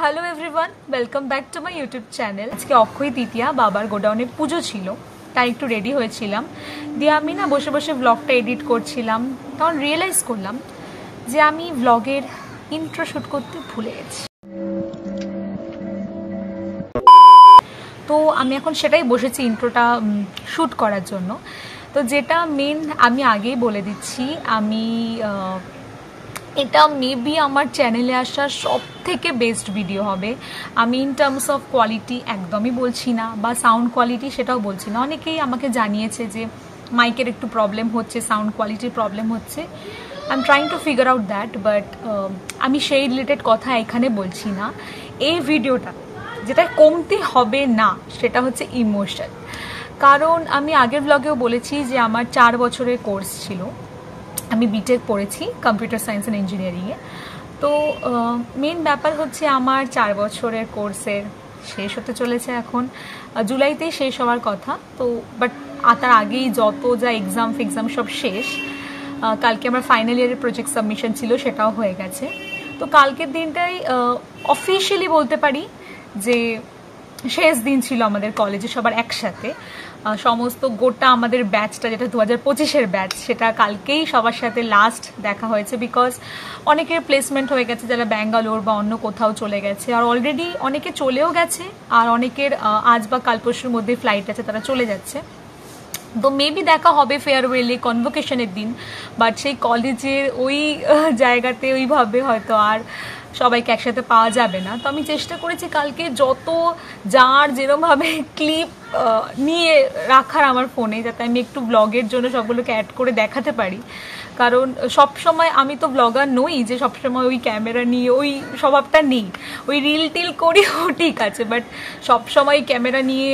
Hello everyone, welcome back to my YouTube channel. আজকে অক্ষয় তৃতীয়া, বাবার গোডাউনে পুজো ছিল, তাই একটু রেডি হয়েছিলাম। দিয়ে আমি না বসে বসে ব্লগটা এডিট করছিলাম, তখন রিয়েলাইজ করলাম যে আমি ব্লগের ইন্ট্রো শ্যুট করতে ভুলে গেছি। তো আমি এখন সেটাই বসেছি ইন্ট্রোটা শ্যুট করার জন্য। তো যেটা মেন আমি আগেই বলে দিচ্ছি, আমি এটা মেবি আমার চ্যানেলে আসা সব থেকে বেস্ট ভিডিও হবে। আমি ইন টার্মস অফ কোয়ালিটি একদমই বলছি না, বা সাউন্ড কোয়ালিটি সেটাও বলছি না। অনেকেই আমাকে জানিয়েছে যে মাইকের একটু প্রবলেম হচ্ছে, সাউন্ড কোয়ালিটির প্রবলেম হচ্ছে। I am trying to figure out that, but আমি সেই রিলেটেড কথা এখানে বলছি না। এই ভিডিওটা যেটা কমতে হবে না সেটা হচ্ছে ইমোশন। কারণ আমি আগের ব্লগেও বলেছি যে আমার 4 বছরের কোর্স ছিল, আমি বিটেক পড়েছি কম্পিউটার সায়েন্স অ্যান্ড ইঞ্জিনিয়ারিংয়ে। তো মেন ব্যাপার হচ্ছে আমার 4 বছরের কোর্সের শেষ হতে চলেছে, এখন জুলাইতেই শেষ হওয়ার কথা। তো বাট তার আগেই যত যা এক্সাম ফেক্সাম সব শেষ। কালকে আমার ফাইনাল ইয়ারের প্রজেক্ট সাবমিশন ছিল, সেটাও হয়ে গেছে। তো কালকের দিনটাই অফিশিয়ালি বলতে পারি যে শেষ দিন ছিল আমাদের কলেজে সবার একসাথে। সমস্ত গোটা আমাদের ব্যাচটা, যেটা 2025-এর ব্যাচ, সেটা কালকেই সবার সাথে লাস্ট দেখা হয়েছে। বিকজ অনেকের প্লেসমেন্ট হয়ে গেছে, যারা ব্যাঙ্গালোর বা অন্য কোথাও চলে গেছে, আর অলরেডি অনেকে চলেও গেছে, আর অনেকের আজ বা কাল পরশুর মধ্যে ফ্লাইট আছে, তারা চলে যাচ্ছে। তো মেবি দেখা হবে ফেয়ারওয়েলে, কনভোকেশনের দিন। বাট সেই কলেজের ওই জায়গাতে ওইভাবে হয়তো আর সবাইকে একসাথে পাওয়া যাবে না। তো আমি চেষ্টা করেছি কালকে যত যার যেরমভাবে ক্লিপ নিয়ে রাখার আমার ফোনে, যাতে আমি একটু ব্লগের জন্য সবগুলোকে অ্যাড করে দেখাতে পারি। কারণ সবসময় আমি তো ব্লগার নই যে সবসময় ওই ক্যামেরা নিয়ে, ওই স্বভাবটা নেই। ওই রিল টিল করিও ঠিক আছে, বাট সবসময় ক্যামেরা নিয়ে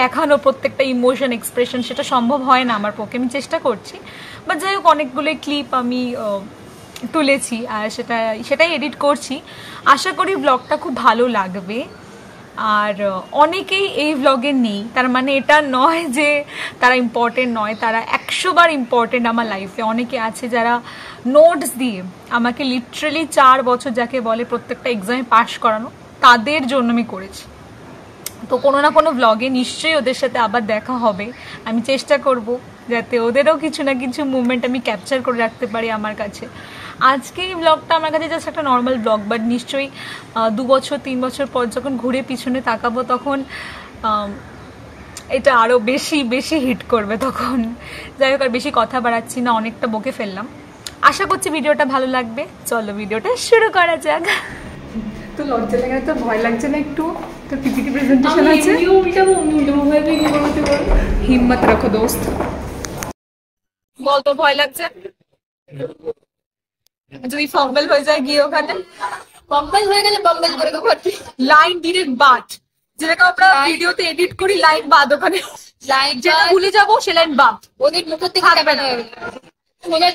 দেখানো প্রত্যেকটা ইমোশন এক্সপ্রেশন সেটা সম্ভব হয় না আমার পক্ষে। আমি চেষ্টা করছি, বাট যাই হোক অনেকগুলো ক্লিপ আমি তুলেছি, আর সেটাই এডিট করছি। আশা করি ব্লগটা খুব ভালো লাগবে। আর অনেকেই এই ব্লগে নেই, তার মানে এটা নয় যে তারা ইম্পর্টেন্ট নয়, তারা 100বার ইম্পর্টেন্ট আমার লাইফে। অনেকে আছে যারা নোটস দিয়ে আমাকে লিটারালি 4 বছর যাকে বলে প্রত্যেকটা এক্সামে পাশ করানো, তাদের জন্য আমি করেছি। তো কোনো না কোনো ব্লগে নিশ্চয়ই ওদের সাথে আবার দেখা হবে। আমি চেষ্টা করব যাতে ওদেরও কিছু না কিছু মুভমেন্ট আমি ক্যাপচার করে রাখতে পারি আমার কাছে। আজকে এই ব্লগটা আমার কাছে জাস্ট একটা নর্মাল ব্লগ, বাট নিশ্চয়ই 2 বছর 3 বছর পর যখন ঘুরে পিছনে তাকাবো, তখন এটা আরও বেশি বেশি হিট করবে তখন। যাই হোক আর বেশি কথা বাড়াচ্ছি না, অনেকটা বকে ফেললাম। আশা করছি ভিডিওটা ভালো লাগবে। চলো ভিডিওটা শুরু করা যাক। তো লজ্জা লাগে না? তো ভয় লাগছে না একটু? তো পিপিটি প্রেজেন্টেশন আছে, হিম্মত রাখো দোস্ত। বল তো ভয় লাগছে? যদি ফম্বল হয়ে যায় গিয়ে ওখানে, ফম্বল হয়ে গেলে ফম্বল করে দেবো। লাইন ডিরেক্ট বাদ, যেটাকে আমরা ভিডিওতে এডিট করি, লাইন বাদ। ওখানে লাইন যেটা ভুলে যাবো সে লাইন বাদ, ওদের মুখের থেকে থাকবে না।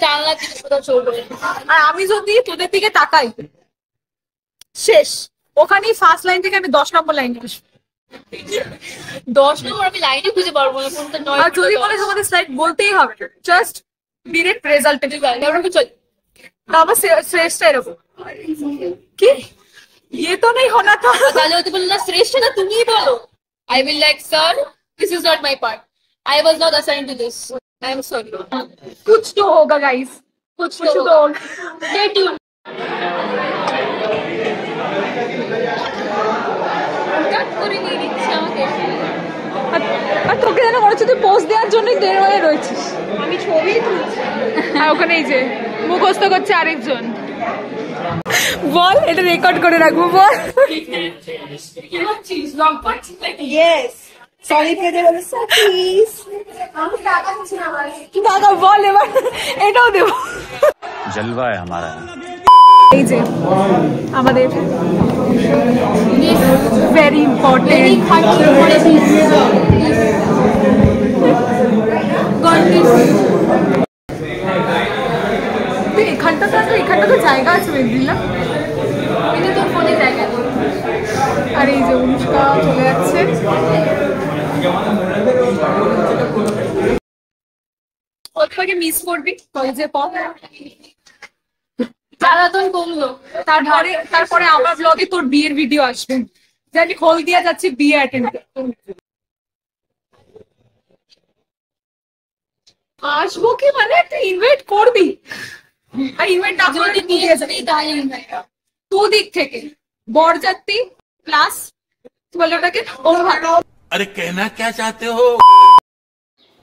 জানলা থেকে কোথাও চলবে। আর আমি যদি তোদের দিকে তাকাই, শেষ। ওখানেই ফার্স্ট লাইন থেকে আমি 10 নম্বর লাইনে আসবো। 10 নম্বর আমি লাইনে খুঁজে পারবো না কোনটা 9। আর যদি বলে তোমাদের স্লাইড বলতেই হবে, জাস্ট ডিরেক্ট রেজাল্টে চল। বাবা শ্রেষ্ঠ এরকম কি ये तो नहीं होना था। তাহলে তো বললো না শ্রেষ্ঠ না, তুমিই বলো। I will like sir, this is not my part. I was not assigned to this. I am sorry. कुछ तो होगा guys, कुछ तो होगा। Stay tuned. আর তোকে যেন মনে হচ্ছে তুই পোস্ট দেওয়ার জন্যই দেড় হয়ে রয়েছিস। আমি ছবি তুলছি, আর ওখানে এই যে মুখস্থ করছে আরেকজন। বল, এটা রেকর্ড করে রাখবো। বল দাদা, বল এবার এটাও দেবো। জলवा है हमारा। এই যে আমাদের ভেরি ইম্পর্টেন্ট এখানটা তো জায়গা আছে দিলাম, এটা তোর ফোনে জায়গা। আর এই যে অনুষ্কা চলে যাচ্ছে। মিস করবি কলেজের পর। জ্বালাতন কমলো। তারপরে আমার ব্লগে তোর বিয়ের ভিডিও আসবে, যে আমি হলদিয়া যাচ্ছি বিয়ে অ্যাটেন্ড করতে। আসবো কি মানে তুই ইনভাইট করবি, আর ইনভাইট না করলে নিয়ে যাবি তাই ইনভাইট তো দিক থেকে বরযাত্রী প্লাস বলে ওটাকে अरे कहना क्या चाहते हो?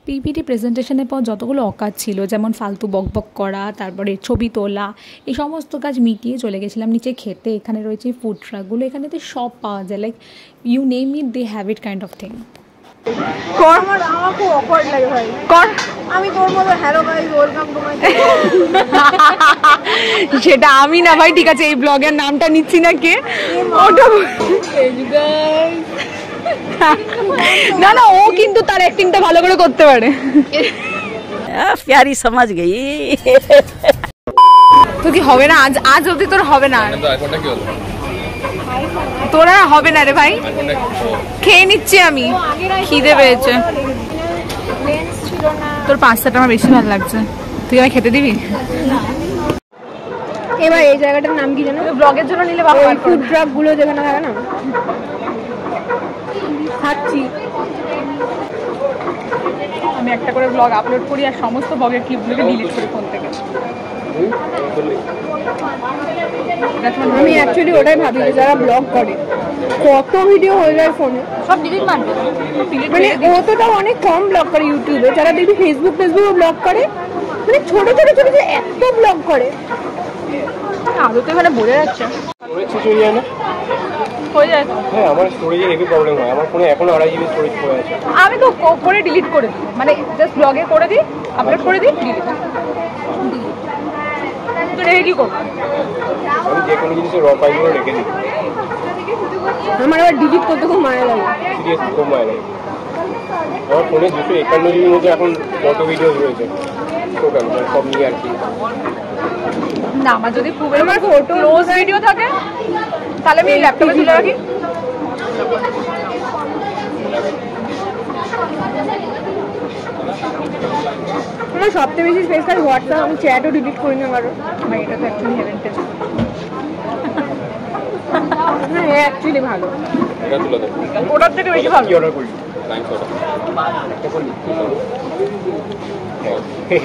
পিপিটি প্রেজেন্টেশনের পর যতগুলো অকাজ ছিল, যেমন ফালতু বকবক করা, তারপরে ছবি তোলা, এই সমস্ত কাজ মিটিয়ে চলে গেছিলাম নিচে খেতে। এখানে রয়েছে ফুড ট্রাকগুলো, এখানেতে সব পাওয়া যায়, like you name it they have it kind of thing. আমার খুব অকওয়ার্ড লাগে ভাই। আমি তোর মতো hello guys welcome to my সেটা আমি না ভাই, ঠিক আছে এই ব্লগের নামটা নিচ্ছি না কে ওটা না না, ও কিন্তু তার অ্যাক্টিংটা ভালো করে করতে পারে। प्यारी समझ गई। তো কি হবে না আজ অবধি তোর হবে না, তোর আর হবে না রে ভাই। খেয়ে নিচ্ছি আমি, খিদে পেয়েছে। তোর পাস্তাটা আমার বেশি ভালো লাগছে, তুই আমায় খেতে দিবি? এবার এই জায়গাটার নাম কি জানো? ব্লগের জন্য নিলে বাবা ফুড ট্রাক গুলো যেখানে থাকে না, খাচ্ছি। আমি একটা করে ব্লগ আপলোড করি আর সমস্ত ব্লগের ক্লিপগুলোকে ডিলিট করি ফোন থেকে। আমি অ্যাকচুয়ালি ওটাই ভাবি যে যারা ব্লগ করে কত ভিডিও হয়ে যায় ফোনে, সব ডিলিট মারবে, মানে ও তো তাও অনেক কম ব্লগ করে ইউটিউবে। যারা দেখবি ফেসবুকে ব্লগ করে, মানে ছোট ছোট ছোট যে এত ব্লগ করে, আদতে মানে বোঝা যাচ্ছে শেষ হয়ে যায় না? হয়ে যায় তো। হ্যাঁ, আমার স্টোরেজে হেভি প্রবলেম হয়। আমার ফোনে এখন 2.5 GB স্টোরেজ পড়ে আছে। আমি তো করে ডিলিট করে দিই, মানে জাস্ট ব্লগে করে দিই, আপলোড করে দিই, ডিলিট। তো রেখে কি করবো? আমি যে কোনো জিনিসের র ফাইলগুলো রেখে দিই। আমার আবার ডিলিট করতে খুব মায়া লাগে। সিরিয়াসলি খুব মায়া লাগে। আমার ফোনে 251 GB মধ্যে এখন কত ভিডিওস রয়েছে টোটাল, সব নিয়ে আর কি। না, আমার যদি খুব ক্লোজ ভিডিও থাকে তাহলে আমি ল্যাপটপে তুলে রাখি। আমার সবচেয়ে বেশি স্পেস থাকে হোয়াটসঅ্যাপ। আমি চ্যাটও ডিলিট করি না কারো। মানে এটা তো অ্যাকচুয়ালি হেভেন্টেজ। হ্যাঁ, অ্যাকচুয়ালি ভালো। এটা তুলে দেব। ওটার থেকে বেশি ভালো। কি অর্ডার করলি? লাইন অর্ডার একটা করলি? হ্যাঁ।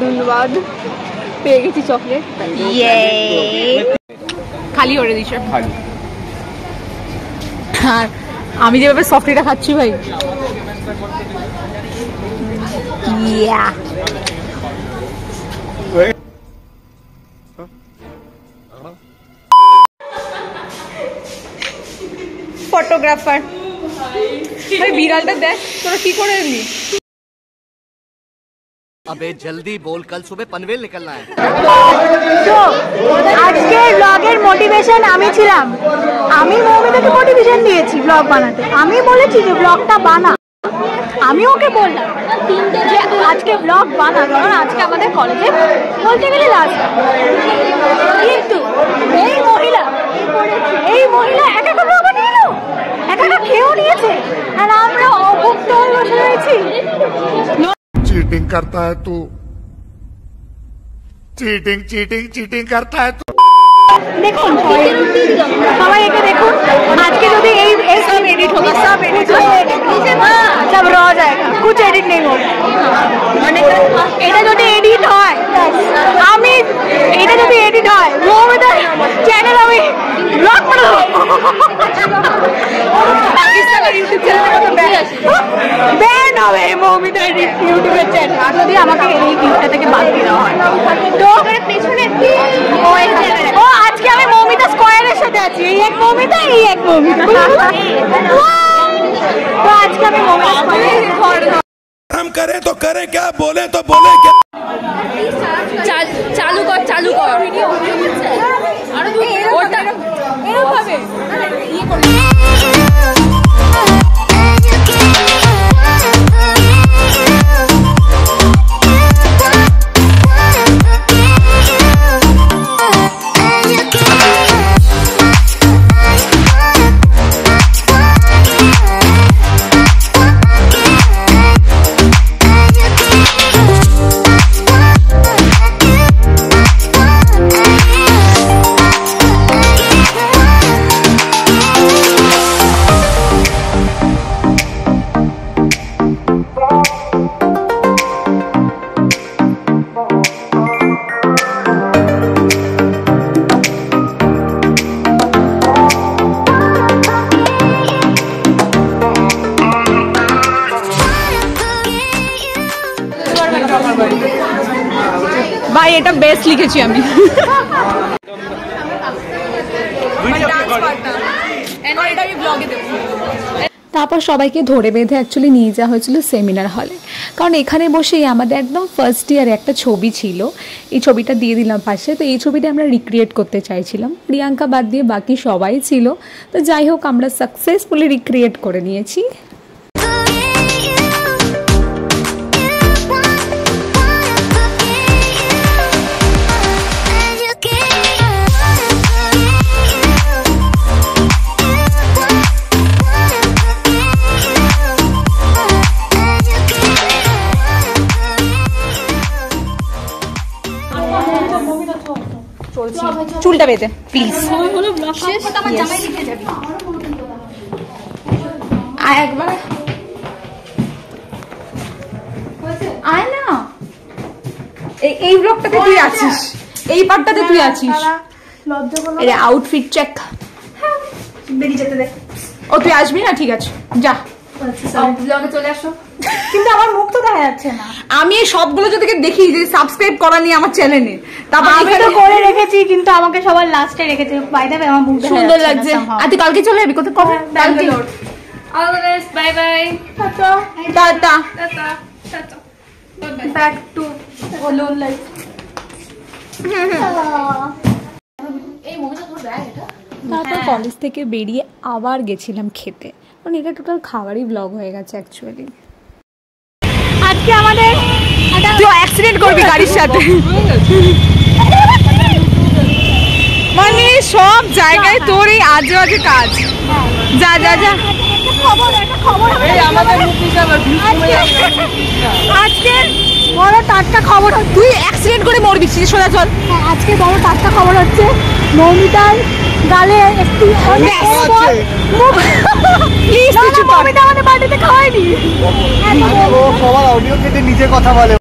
ধন্যবাদ, পেয়ে গেছি চকলেট। খালি করে দিস খালি। আর আমি যেভাবে সফটটা খাচ্ছি ভাই, ফটোগ্রাফার ভাই, বিড়ালটা দেখ তোরা কি করে এলি। अबे जल्दी बोल, कल सुबह पनवेल निकलना है। আজকে ব্লগের মোটিভেশন আমি ছিলাম। আমি মৌমিতাকে মোটিভেশন দিয়েছি ব্লগ বানাতে। আমি বলেছি যে ব্লগটা বানা, আমি ওকে বললাম যে আজকে ব্লগ বানা, কারণ আজকে আমাদের কলেজে বলতে গেলে লাস্ট। কিন্তু এই মহিলা একা একা ব্লগ বানিয়ে নিল, একা একা খেয়েও নিয়েছে, আর আমরা অভুক্ত হয়ে বসে রয়েছি। चीटिंग करता है तू, चीटिंग चीटिंग चीटिंग करता है तू। দেখুন সবাই একে দেখুন, আজকে যদি এই সব এডিট होगा, सब एडिट सब रह जाएगा, कुछ एडिट नहीं होगा। মানে এটা যদি এডিট হয়, আমি এটা যদি এডিট হয় মৌমিতার চ্যানেল আমি ব্লক করে দেবো। পাকিস্তানের ইউটিউব চ্যানেলের মতো ব্যান হবে মৌমিতার ইউটিউবের চ্যানেল, আর যদি আমাকে এই ক্লিপটা থেকে বাদ দেওয়া হয়। তো পেছনে ও আজকে আমি মৌমিতা স্কোয়ারের সাথে আছি, এই এক মৌমিতা, এই এক মৌমিতা। তো আজকে আমি মৌমিতা স্কোয়ারের हम करे तो करे क्या, बोले तो बोले क्या। চালু কর চালু কর ওটা এরকম ভাবে ইয়ে করে ভাই এটা বেস্ট লিখেছি আমি তারপর সবাইকে ধরে বেঁধে অ্যাকচুয়ালি নিয়ে যাওয়া হয়েছিল সেমিনার হলে, কারণ এখানে বসেই আমাদের একদম ফার্স্ট ইয়ারে একটা ছবি ছিল, এই ছবিটা দিয়ে দিলাম পাশে। তো এই ছবিটা আমরা রিক্রিয়েট করতে চাইছিলাম, প্রিয়াঙ্কা বাদ দিয়ে বাকি সবাই ছিল। তো যাই হোক আমরা সাকসেসফুলি রিক্রিয়েট করে নিয়েছি। চুলটা বেঁধে প্লিজ একবার আয় না, এই ব্লগটাতে তুই আছিস, এই পার্টটাতে তুই আছিস। এটা আউটফিট চেক, বেরিয়ে যেতে দে। ও তুই আসবি না, ঠিক আছে যা চলে আসো। কিন্তু আমার মুখ তো দেখা যাচ্ছে না। আমি এই সবগুলো যদি দেখি যে সাবস্ক্রাইব করা নিয়ে আমার চ্যানেলে, তারপর আমি তো করে রেখেছি কিন্তু আমাকে সবার লাস্টে রেখেছে। বাই দ্য ওয়ে আমার মুখ সুন্দর লাগছে। আর তুই কালকে চলে যাবি কোথায়? কালকে all the best, bye bye, টাটা টাটা টাটা টাটা, ব্যাক টু ওলোন লাইফ। তারপর কলেজ থেকে বেরিয়ে আবার গেছিলাম খেতে, কারণ এটা টোটাল খাবারই ব্লগ হয়ে গেছে অ্যাকচুয়ালি। আজকে আমাদের তুই অ্যাক্সিডেন্ট করবি গাড়ির সাথে, মানে সব জায়গায় তোর এই আজে বাজে কাজ। যা যা যা, আজকে বড় টাটকা খবর, তুই অ্যাক্সিডেন্ট করে মরবি সোজা চল। আজকে বড় টাটকা খবর হচ্ছে মৌমিতার গালে একটু মৌমিতা আমাদের বাড়িতে খাওয়ায়নি। সবার অডিও কেটে নিজে কথা বলে।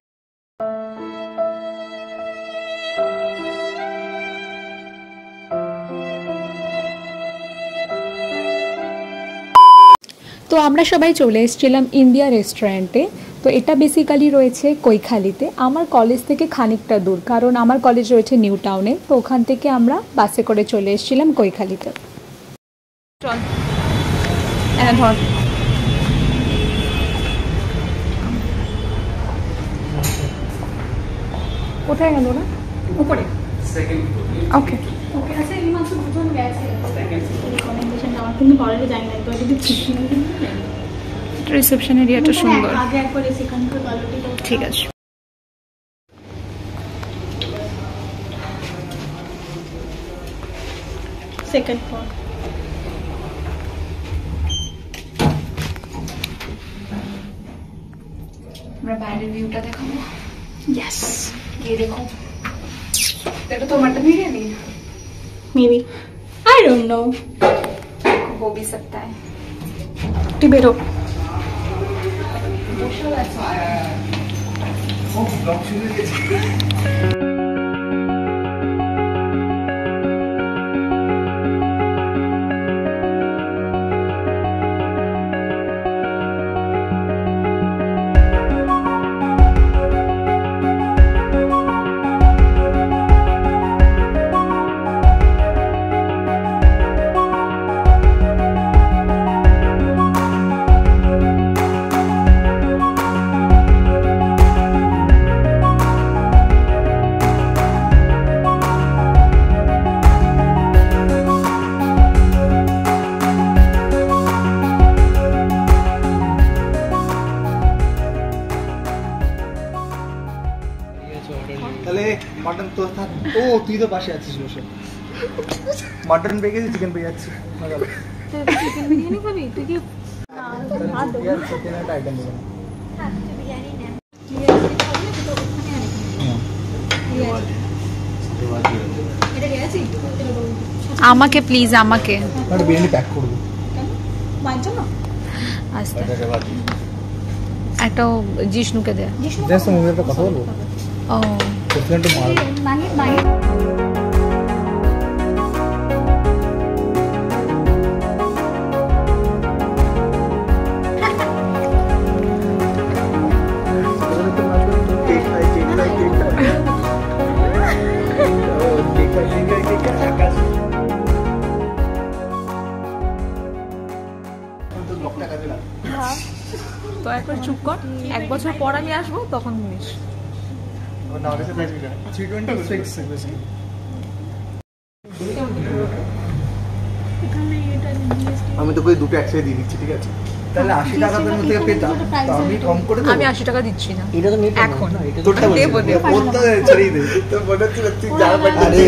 তো আমরা সবাই চলে এসেছিলাম ইন্ডিয়া রেস্টুরেন্টে। তো এটা বেসিক্যালি রয়েছে কৈখালিতে, আমার কলেজ থেকে খানিকটা দূর, কারণ আমার কলেজ রয়েছে নিউ টাউনে। তো ওখান থেকে আমরা বাসে করে চলে এসেছিলাম কৈখালিতে। চল ধর, কোথায় গেল না? উপরে ওকে ওকে আছে এই মাত্র দুজন গেছে রিকমেন্ডেশন আমার কিন্তু কলেজে যাই না, তো যদি ঠিক না রিসেপশন এরিয়াটা সুন্দর। আগে একবার সেখানকার কোয়ালিটিটা ঠিক আছে। Second floor. আমরা বাইরের ভিউটা দেখাবো। ইয়েস, ये देखो, तेरा तो mutton biryani maybe, I don't know, हो भी सकता है। তুই বেরো। মাটন তো থাক। ও তুই তো পাশে আছিস বসে। মাটন পেয়ে গেছি, চিকেন পেয়ে যাচ্ছি। চিকেন বিরিয়ানি খাবি তুই কি? চিকেন একটা আইটেম দেবেন। আমাকে প্লিজ, আমাকে একটা বিরিয়ানি প্যাক করবো। আস্তে একটা জিষ্ণুকে দে। জাস্ট আমি একটা কথা বলবো। ও প্রেসিডেন্ট মার। তো একবার চুপ কর, 1 বছর পর আমি আসবো তখন শুনিস। আমি তোকে দুটো একসাথে দিয়ে দিচ্ছি, ঠিক আছে? তাহলে 80 টাকা তোর মধ্যে পেতাম, তো আমি কম করে দেবো। আমি 80 টাকা দিচ্ছি না এটা তো মেয়ে এখন। না, এটা তোরটা দেবো, দেবো। ওরটা ছড়িয়ে দে। তো মনে হচ্ছে তুই যা পারছিস। আরে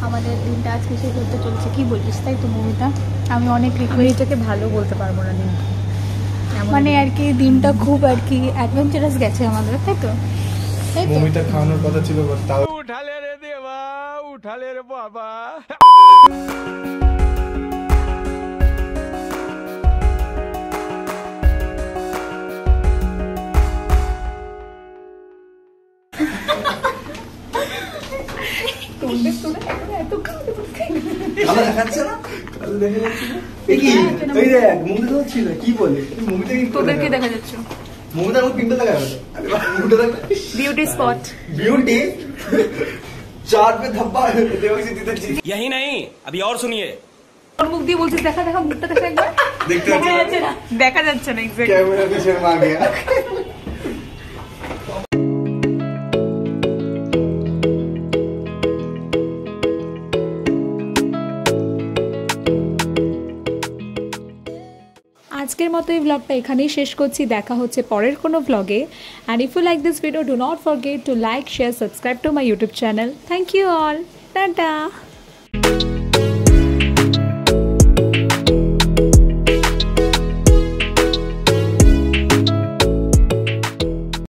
আমাদের দিনটা আজকে শেষ হতে চলছে, কি বলিস তাই তো মৌমিতা? আমি অনেক রিকোয়েস্ট, এটাকে ভালো বলতে পারবো না দিন, মানে আর কি দিনটা খুব আর কি অ্যাডভেঞ্চারাস গেছে আমাদের, তাই তো? তাই তো মমিতা খাওয়ানোর কথা ছিল, তাও उठा ले रे देवा, उठा ले रे बाबा। ভালো দেখাচ্ছে না? ভালো দেখা যাচ্ছে না? এই কি? এই দেখ, মমিতা তো ছিল, কি বলে? মমিতা কি তোদের কি দেখা যাচ্ছে? মমিতা আমার পিনটা দেখা গেল। আরে বাহ, মুখটা দেখ। Beauty spot. ब्यूटी चार पे धब्बा देवसी दीदा जी यही नहीं, अभी और सुनिए। তোর মুখ দিয়ে বলছিস, দেখা দেখা মুখটা দেখা একবার। देखते দেখা যাচ্ছে না, দেখা যাচ্ছে না এক্স্যাক্টলি। कैमरा पे शर्मा गया। আজকের মতো এই ব্লগটা এখানেই শেষ করছি। দেখা হচ্ছে পরের কোনো ব্লগে। And if you like this video, do not forget to like, share, subscribe to my YouTube channel. Thank you all, tata.